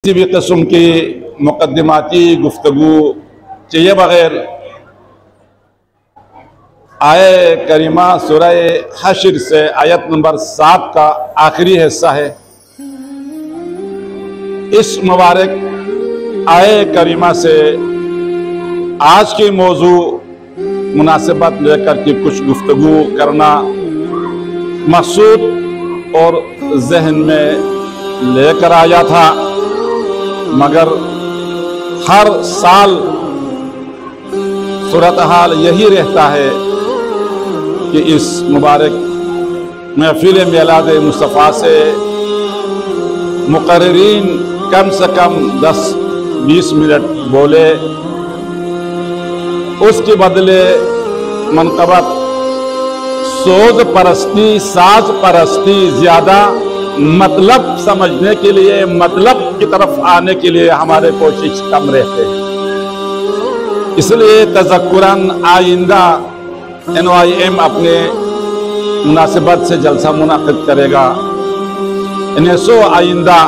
किसी भी किस्म की मुकदमाती गुफ्तगू चाहिए बगैर आये करीमा सूरह हश्र से आयत नंबर 7 का आखिरी हिस्सा है। इस मुबारक आये करीमा से आज की मौजू मुनासिबत लेकर के कुछ गुफ्तगू करना मकसूद और जहन में लेकर आया था, मगर हर साल सूरत हाल यही रहता है कि इस मुबारक महफिल मिलाद मुस्तफ़ा से मुकर्रिरीन कम से कम 10-20 मिनट बोले, उसके बदले मनक़बत सोज परस्ती, साज परस्ती ज्यादा मतलब समझने के लिए, मतलब की तरफ आने के लिए हमारे कोशिश कम रहते हैं। इसलिए तज़क्कुरन आइंदा NYM अपने मुनासिबत से जलसा मुनाक़िद करेगा। NSO आइंदा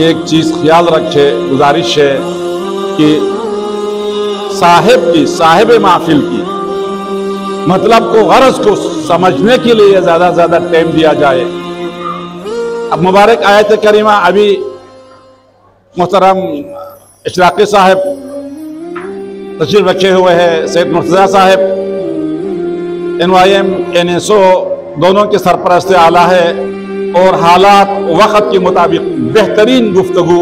एक चीज़ ख्याल रखे, गुजारिश है कि साहिब महफिल की मतलब को, गरज को समझने के लिए ज़्यादा से ज़्यादा टाइम दिया जाए। अब मुबारक आयत करीमा अभी मोहतरम इशराक़ी साहब तशरीफ रखे हुए हैं, सैयद मुर्तज़ा साहब NYM NSO दोनों के सरपरस्त आला है और हालात वक़्त के मुताबिक बेहतरीन गुफ्तगू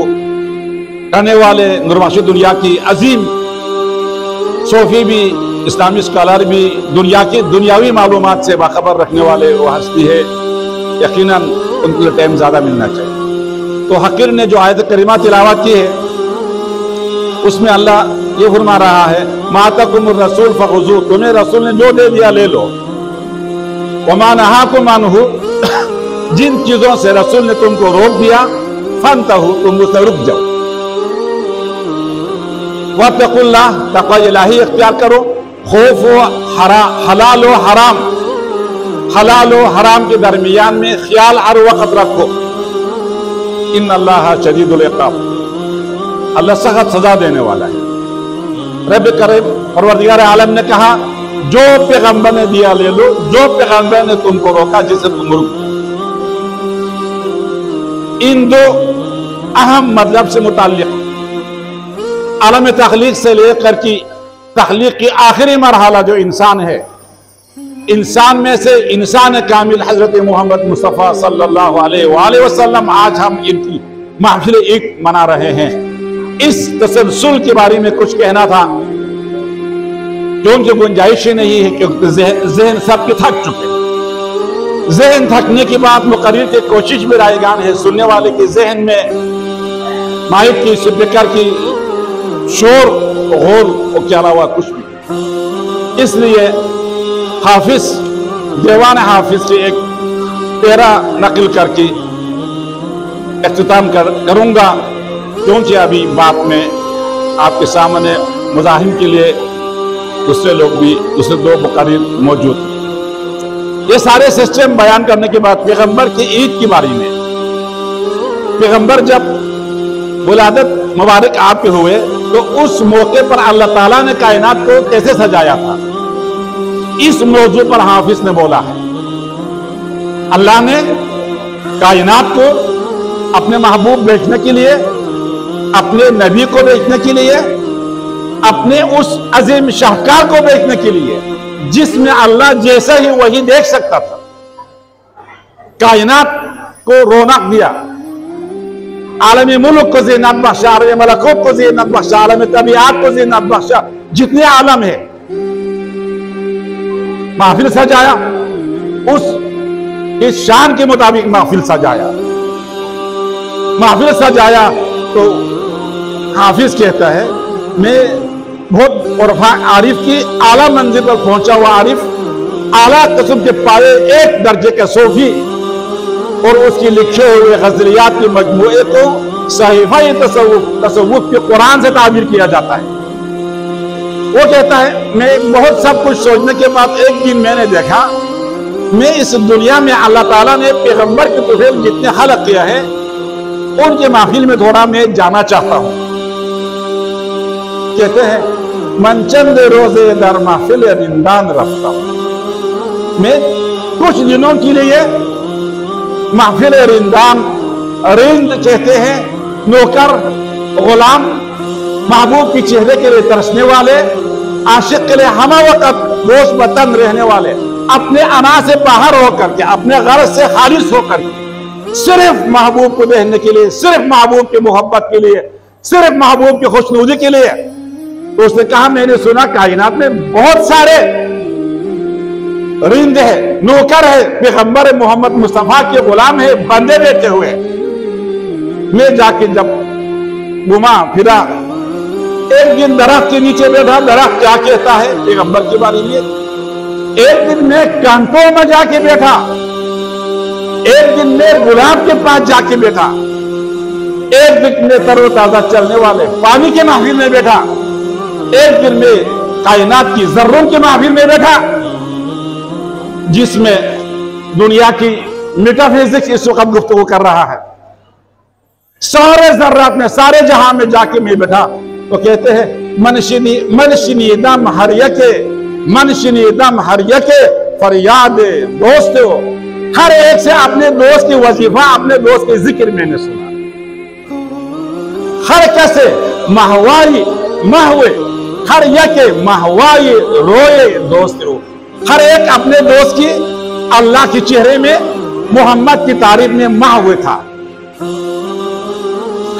करने वाले नुरवाशी दुनिया की अजीम सूफी भी, इस्लामी स्कॉलर भी, दुनिया की दुनियावी मालूमात से बाखबर रखने वाले वो हस्ती है। यकीनन उनको लिए टाइम ज़्यादा मिलना चाहिए। तो हकीर ने जो आयत करीमा तिलावत की है उसमें अल्लाह ये फरमा रहा है, मातकुमुर रसूल फखुज़ू, तुम्हें रसूल ने जो दे दिया ले लो। वमा नहाकुम अन्हु, जिन चीज़ों से रसूल ने तुमको रोक दिया, फंतहु, तुम उससे रुक जाओ। वत्तकुल्लाह, तक़वा इलाही इख्तियार करो। खौफ हलाल व हराम, हलाल व हराम के दरमियान में ख्याल हर वक्त रखो। इन्नल्लाह शदीदुल इक़ाब, अल्लाह सख्त सजा देने वाला है। रब करीम परवरदिगार आलम ने कहा, जो पैगंबर ने दिया ले लो, जो पैगंबर ने तुमको रोका जिसे तुम रुक। इन दो अहम मतलब से मुताल्लिक़ आलम तख्लीक से लेकर की तख्लीक की आखिरी मरहला जो इंसान है, इंसान में से इंसान कामिल हजरत मोहम्मद मुस्तफ़ा सल्लल्लाहु अलैहि वसल्लम, आज हम इनकी महफिल ईद मना रहे हैं। इस तसलसल के बारे में कुछ कहना था जो उनकी गुंजाइश ही नहीं है, क्योंकि जहन सबके थक चुके। जहन थकने के बाद मुकर्रिर की कोशिश में रायगान है, सुनने वाले के जहन में माइक की, स्पीकर की शोर गौर के अलावा कुछ भी। इसलिए हाफिज, देवान हाफिज से एक पैरा नकल करके इख्तिताम करूंगा, क्योंकि अभी बात में आपके सामने मुज़ाहिम के लिए दूसरे लोग भी, दूसरे दो मुकर्रिर मौजूद हैं। ये सारे सिस्टम बयान करने के बाद पैगंबर की ईद की बारी में, पैगंबर जब विलादत मुबारक आपके हुए तो उस मौके पर अल्लाह ताला ने कायनात को कैसे सजाया था, इस मौजू पर हाफिज ने बोला है। अल्लाह ने कायनात को अपने महबूब बेचने के लिए, अपने नबी को बेचने के लिए, अपने उस अजीम शाहकार को बेचने के लिए, जिसमें अल्लाह जैसा ही वही देख सकता था, कायनात को रौनक दिया, आलमी मुल्क को ज़ीनत बख्शा, आलमी मलकूत को ज़ीनत बख्शा, आलमी तबीयत को ज़ीनत बख्शा, जितने आलम है महफिल सजाया, उस इस शान के मुताबिक महफिल सजाया। महफिल सजाया तो हाफिज कहता है, मैं बहुत उर्फा आरिफ की आला मंजिल पर पहुंचा हुआ आरिफ, आला किस्म के पाए एक दर्जे के सूफी, और उसकी लिखे हुए गज़लियात के मजमूए को सहीफा तसव्वुफ के कुरान से ताबीर किया जाता है। वो कहता है, मैं बहुत सब कुछ सोचने के बाद एक दिन मैंने देखा, मैं इस दुनिया में अल्लाह ताला ने पैगंबर के तुफैल जितने खलक किया है, उनके महफिल में थोड़ा मैं जाना चाहता हूं। कहते हैं मनचंद रोजे दर महफिल रिंदान रफ्ता, मैं कुछ दिनों के लिए महफिल रिंदान, रिंद कहते हैं नौकर, गुलाम, महबूब के चेहरे के लिए तरसने वाले, आशिक के लिए हम वक्त दोस्त वतन रहने वाले, अपने अना से बाहर होकर के, अपने गर्ज से खालिस होकर के, सिर्फ महबूब को देखने के लिए, सिर्फ महबूब की मोहब्बत के लिए, सिर्फ महबूब की खुशनुदी के लिए। तो उसने कहा मैंने सुना कायनात में बहुत सारे रिंद है, नौकर है, पैगंबर मोहम्मद मुस्तफा के गुलाम है, बंदे बैठे हुए। मैं जाके जब घुमा फिरा, एक दिन दरख्त के नीचे बैठा, दरख्त क्या कहता है पैगंबर के बारे में। एक दिन मैं कांटों में जाके बैठा, एक दिन मैं गुलाब के पास जाके बैठा, एक दिन में तरोताजा चलने वाले पानी के महफिल में बैठा, एक दिन में कायनात की जर्रों के महफिल में बैठा, जिसमें दुनिया की मेटाफिजिक्स इस वक्त गुफ्तगू कर रहा है। सारे जर्रात में, सारे जहां में जाके मैं बैठा। तो कहते हैं मनशिनी दम हर यके, मनशिनी दम हर यके फरियाद दोस्त हो। हर एक से अपने दोस्त की वजीफा, अपने दोस्त के जिक्र मैंने सुना। हर कैसे महवाई महवे, हर यके महवाई रोए दोस्त हो। हर एक अपने दोस्त की, अल्लाह के चेहरे में, मोहम्मद की तारीफ में महवे था।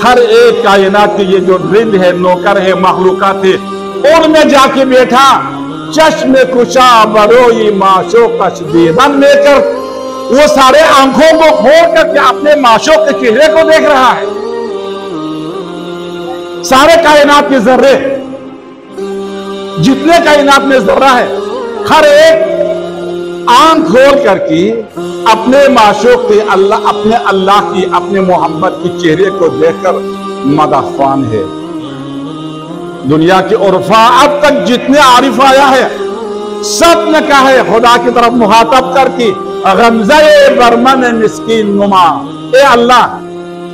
हर एक कायनात के ये जो रिंद है, नौकर है, मखलूकात है, उनमें जाके बैठा। चश्मे कुशा बरोई माशो कश दीदन लेकर, वो सारे आंखों को खोल करके अपने माशो के चेहरे को देख रहा है। सारे कायनात के जर्रे, जितने कायनात में जर्रा है, हर एक आंख खोल करके अपने माशूक के, अल्लाह, अपने अल्लाह की, अपने मोहम्मद के चेहरे को देखकर मदहफान है। दुनिया के उर्फा अब तक जितने आरिफ आया है, सब ने कहा है खुदा की तरफ मुखातब करके, गमज़े बरमन मिस्कीन नुमा, ए अल्लाह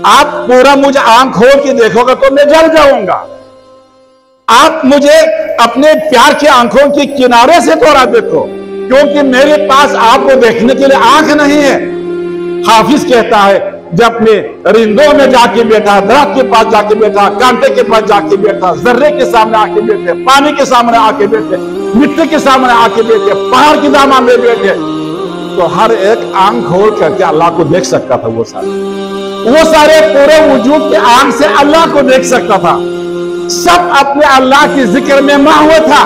आप पूरा मुझे आंख खोल के देखोगे तो मैं जल जाऊंगा। आप मुझे अपने प्यार की आंखों के किनारे से थोड़ा देखो, क्योंकि मेरे पास आपको देखने के लिए आंख नहीं है। हाफिज कहता है जब मैं रिंदों में जाके बैठा, दरख्त के पास जाके बैठा, कांटे के पास जाके बैठा, जर्रे के सामने आके बैठे, पानी के सामने आके बैठे, मिट्टी के सामने आके बैठे, पहाड़ की दामा में बैठे, तो हर एक आंख खोल करके अल्लाह को देख सकता था। वो सारे पूरे वजूद के आंख से अल्लाह को देख सकता था। सब अपने अल्लाह के जिक्र में माहूर था।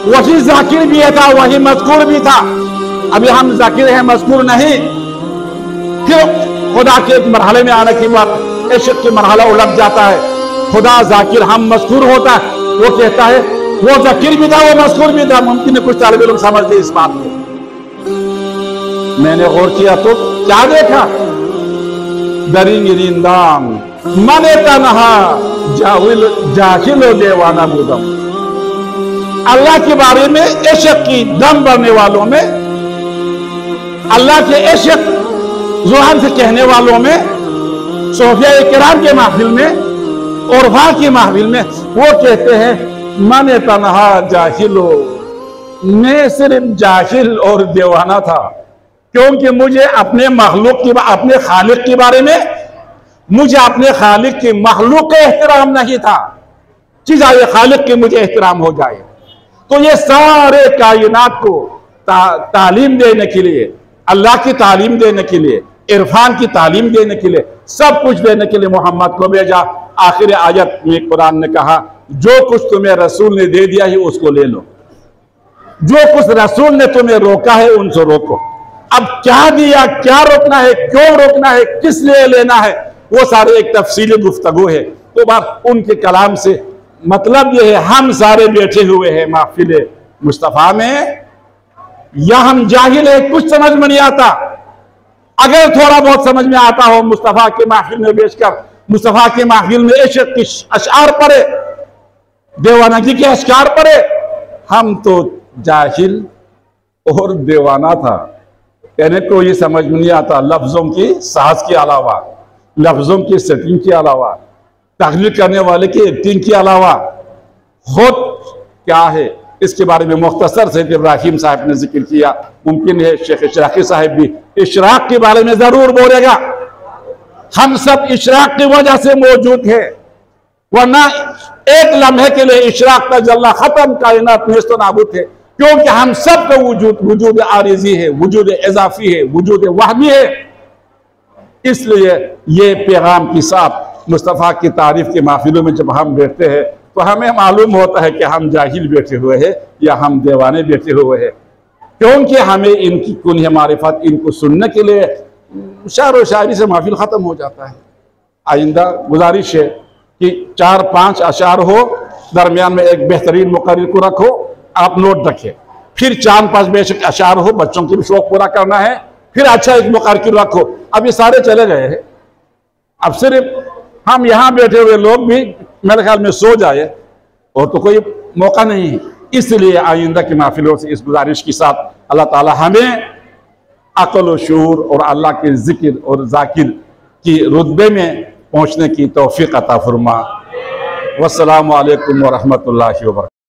वही जाकिर भी था, वही मजकूर भी था। अभी हम जाकिर हैं, मजकूर नहीं। फिर खुदा के एक मरहले में आने के बाद इश्क के मरहला उलट जाता है। खुदा जाकिर, हम मजकूर होता है। वो कहता है वो जाकिर भी था, वो मजकूर भी था। मुमकिन है कुछ तालिब इल्म समझते इस बात को। मैंने गौर किया तो क्या देखा, दरिंग रिंदान मने तनहा जाहिल देवाना बुदम। अल्लाह के बारे में इश्क की दम भरने वालों में, अल्लाह के इश्क जुबान से कहने वालों में, सोफिया किराम के महफिल में, उर्फा की महफिल में, वो कहते हैं मने तनहा जाहिलो, मैं सिर्फ जाहिल और देवाना था, क्योंकि मुझे अपने मखलूक की, अपने खालिक के बारे में, मुझे अपने खालिक की मखलूक का एहतराम नहीं था। चीज़ खालिक की मुझे एहतराम हो जाए। तो ये सारे कायनात को तालीम देने के लिए, अल्लाह की तालीम देने के लिए, इरफान की तालीम देने के लिए, सब कुछ देने के लिए मोहम्मद को भेजा। आखिर आयत में कुरान ने कहा जो कुछ तुम्हें रसूल ने दे दिया है उसको ले लो, जो कुछ रसूल ने तुम्हें रोका है उनसे रोको। अब क्या दिया, क्या रोकना है, क्यों रोकना है, किस लिए लेना है, वो सारे एक तफसीली गुफ्तगू है। तो बात उनके कलाम से मतलब ये है, हम सारे बैठे हुए हैं महफिल मुस्तफ़ा में, या हम जाहिल है, कुछ समझ में नहीं आता। अगर थोड़ा बहुत समझ में आता हो, मुस्तफ़ा के महफिल में बैठकर मुस्तफ़ा के महफिल में इश्क की अशआर पढ़े, देवानगी के अशआर पढ़े, हम तो जाहिल और देवाना था। कहने को ये समझ में नहीं आता लफ्जों की साज के अलावा। लफ्ज़ों की सेटिंग के अलावा, तख्लीक करने वाले की एक्टिंग के अलावा खुद क्या है, इसके बारे में मुख्तसर से इब्राहिम साहब ने जिक्र किया। मुमकिन है शेख इशराकी साहब भी इशराक के बारे में जरूर बोलेगा। हम सब इशराक की वजह से मौजूद है, वरना एक लम्हे के लिए इशराक का जल्ला खत्म, कायनात नेस्तो नाबूद है। क्योंकि हम सब का वजूद आरिजी है, वजूद इजाफी है, वजूद वहमी है। इसलिए ये पैगाम के साथ मुस्तफ़ा की तारीफ के महफिलों में जब हम बैठते हैं तो हमें मालूम होता है कि हम जाहिल बैठे हुए हैं या हम दीवाने बैठे हुए हैं, क्योंकि हमें इनकी कुन्ह मारिफत, इनको सुनने के लिए शायर व शायरी से महफिल ख़त्म हो जाता है। आइंदा गुजारिश है कि 4-5 अशार हो, दरमियान में एक बेहतरीन मुकर्रिर को रखो, आप नोट रखें, फिर 4-5 बेशक अशार हो, बच्चों की भी शौक पूरा करना है, फिर अच्छा एक मुकर्रिर रखो। अब ये सारे चले गए हैं, अब सिर्फ हम यहाँ बैठे हुए लोग भी मेरे ख्याल में सो जाए और तो कोई मौका नहीं है। इसलिए आइंदा की महफिलों से इस गुजारिश के साथ अल्लाह ताला हमें अक़ल व शऊर और अल्लाह के जिक्र और जाकिर की रुतबे में पहुँचने की तौफीक अता फरमा। वस्सलामु अलैकुम व रहमतुल्लाहि व बरकातहू।